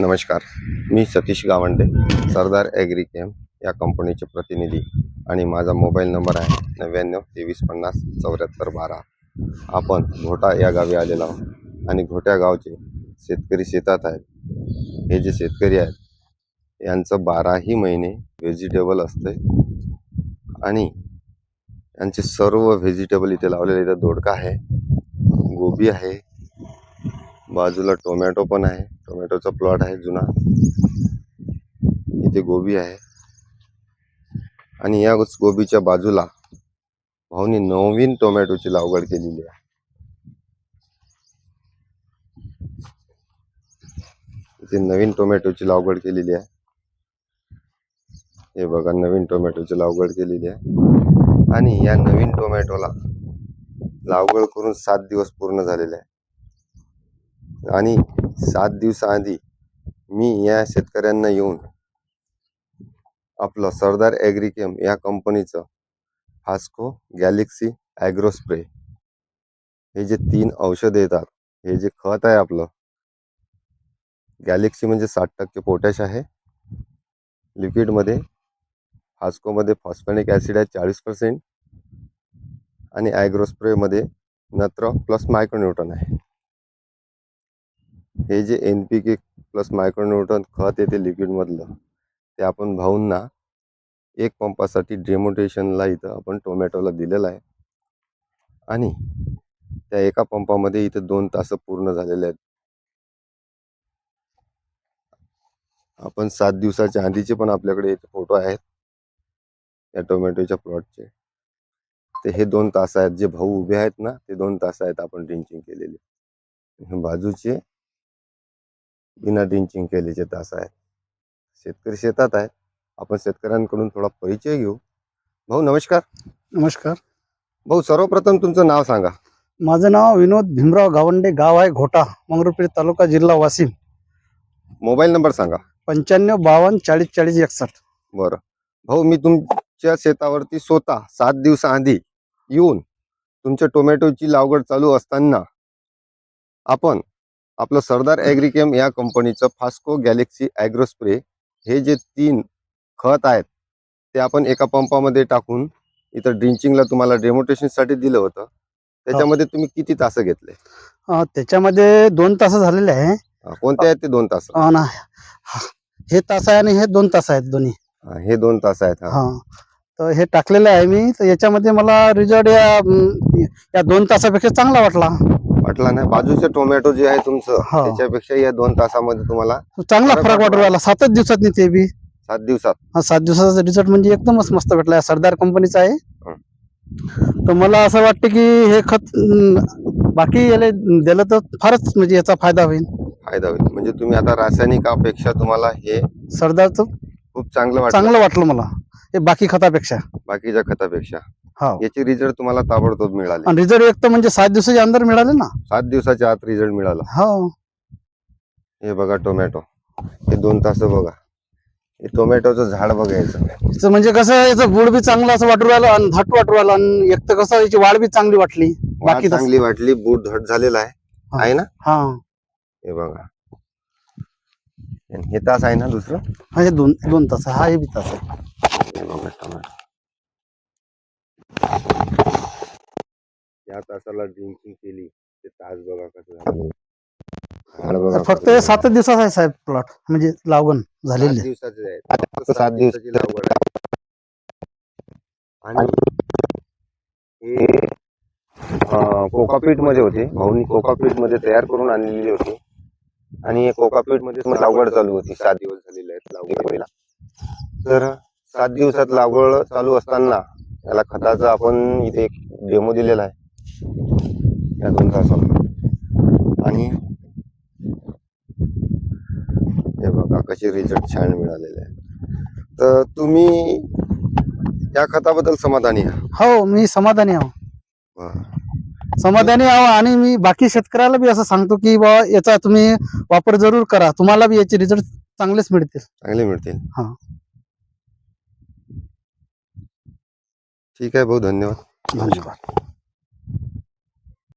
नमस्कार, मी सतीश गावंडे, सरदार ॲग्रिकेम या कंपनीचे प्रतिनिधी आणि माझा मोबाईल नंबर आहे 99 23 50 74 12. आपण घोटा या गावी आलेलो आहोत आणि घोट्या गावचे शेतकरी शेतात आहेत. हे जे शेतकरी आहेत यांचं 12ही महिने व्हेजिटेबल असते आणि यांचे सर्व व्हेजिटेबल इथे लावलेले. इथं दोडका आहे, गोबी आहे, बाजूला टोमॅटो पण आहे. टोमॅटोचा प्लॉट आहे जुना. इथे गोबी आहे आणि या गोबीच्या बाजूला भाऊनी नवीन टोमॅटोची लागवड केलेली आहे. इथे नवीन टोमॅटोची लागवड केलेली आहे. हे बघा, नवीन टोमॅटोची लागवड केलेली आहे आणि या नवीन टोमॅटोला लागवड करून 7 दिवस पूर्ण झालेले आहे. आणि 7 दिवसाआधी मी या शेतकऱ्यांना येऊन आपलं सरदार ॲग्रिकेम या कंपनीचं फास्को गॅलेक्सी ॲग्रो स्प्रे हे जे 3 औषधं येतात, हे जे खत आहे आपलं गॅलेक्सी म्हणजे 60% पोटॅश आहे लिक्विडमध्ये, फास्कोमध्ये फॉस्फॅनिक ॲसिड आहे 40% आणि ॲग्रो स्प्रेमध्ये नत्र प्लस मायक्रोन्यूटन आहे. हे जे NPK प्लस मायक्रोन्यूटन खत येते लिक्विडमधलं, ते आपण भाऊंना 1 पंपासाठी डेमोटेशनला इथं आपण टोमॅटोला दिलेलं आहे आणि त्या एका पंपामध्ये इथं 2 तास पूर्ण झालेले आहेत. आपण 7 दिवसाच्या आधीचे पण आपल्याकडे इथे फोटो आहेत या टोमॅटोच्या प्लॉटचे. ते हे 2 तास आहेत, जे भाऊ उभे आहेत ना, ते 2 तास आहेत आपण ड्रिंचिंग केलेले. हे बाजूचे बिना ड्रिंचिंग केलेले तास आहेत. शेतकरी शेतात आहेत. आपण शेतकऱ्यांकडून थोडा परिचय घेऊ. भाऊ नमस्कार. नमस्कार. भाऊ, सर्वप्रथम तुमचं नाव सांगा. माझं नाव विनोद भीमराव गावंडे, गाव आहे घोटा, मंगरुळपीर तालुका, जिल्हा वाशिम. मोबाईल नंबर सांगा. 95 52 40 40 61. बरं भाऊ, मी तुमच्या शेतावरती स्वतः 7 दिवसाआधी येऊन तुमच्या टोमॅटोची लागवड चालू असताना आपण आपलं सरदार ॲग्रिकेम या कंपनीचं फास्को गॅलेक्सी ॲग्रो स्प्रे हे जे 3 खत आहेत ते आपण एका पंपामध्ये टाकून इथं ड्रिंचिंगला तुम्हाला डेमोटेशनसाठी दिलं होतं. त्याच्यामध्ये तुम्ही किती तास घेतले? त्याच्यामध्ये 2 तास झालेले आहे. कोणते आहेत ते 2 तास? हे तास आहे आणि हे 2 तास आहेत दोन्ही. हे 2 तास आहेत. तर हे टाकलेलं आहे मी. तर याच्यामध्ये मला रिझल्ट या 2 तासापेक्षा चांगला वाटला ना. बाजूचे टोमॅटो जे आहे तुमचं, त्याच्यापेक्षा या 2 तासामध्ये तुम्हाला चांगला फरक वाटू राहिला. 7 दिवसात नाही, ते बी 7 दिवसात. 7 दिवसाचा रिझल्ट म्हणजे एकदमच मस्त भेटला. सरदार कंपनीचा आहे. तर मला असं वाटतं की हे खत बाकी याला दिलं तर फारच म्हणजे याचा फायदा होईल. म्हणजे तुम्ही आता रासायनिकापेक्षा तुम्हाला हे सरदारचं खूप चांगलं वाटलं मला, हे बाकीच्या खतापेक्षा. याचे रिझल्ट तुम्हाला ताबडतोब मिळाले. आणि रिझल्ट एक तर म्हणजे 7 दिवसाच्या अंदर मिळाले ना. 7 दिवसाच्या आत रिझल्ट मिळाला. हे बघा टोमॅटो, हे 2 तास बघा. हे टोमॅटोचं झाड बघायचं म्हणजे कसं, याचं गुळ बी चांगलं असं वाटू राहिलं आणि धट वाटू राहिलं. आणि एक तर कसं, याची वाढ बी चांगली वाटली. बाकी चांगली वाटली, बूट धट झालेला आहे ना. हे बघा, हे तास आहे ना दुसरं. हे 2 तास. हे बी तास आहे. या तासाला ड्रिंकिंग केली ते तास बघा कसं झालं. फक्त 7 दिवसाचा आहे साहेब प्लॉट, म्हणजे लागवण झालेली 7 दिवसाचे आहे. 7 दिवसाची लागवड आहे. आणि हे कोकापीट मध्ये होते. भाऊनी कोकापीट मध्ये तयार करून आणलेली होती आणि कोकापीट मध्ये लागवड चालू होती. 7 दिवस झालेले आहेत लागवडीला. तर 7 दिवसात लागवड चालू असताना याला खताचा आपण इथे एक डेमो दिलेला आहे या 2 तासात. आणि हे बघा कसे रिझल्ट छान मिळालेले आहे. तर तुम्ही या खताबद्दल समाधानी आहात? हो, मी समाधानी आहो. आणि मी बाकी शेतकऱ्याला बी असं सांगतो की बा, याचा तुम्ही वापर जरूर करा. तुम्हाला बी याचे रिझल्ट चांगले मिळतील. ठीक आहे भाऊ, धन्यवाद.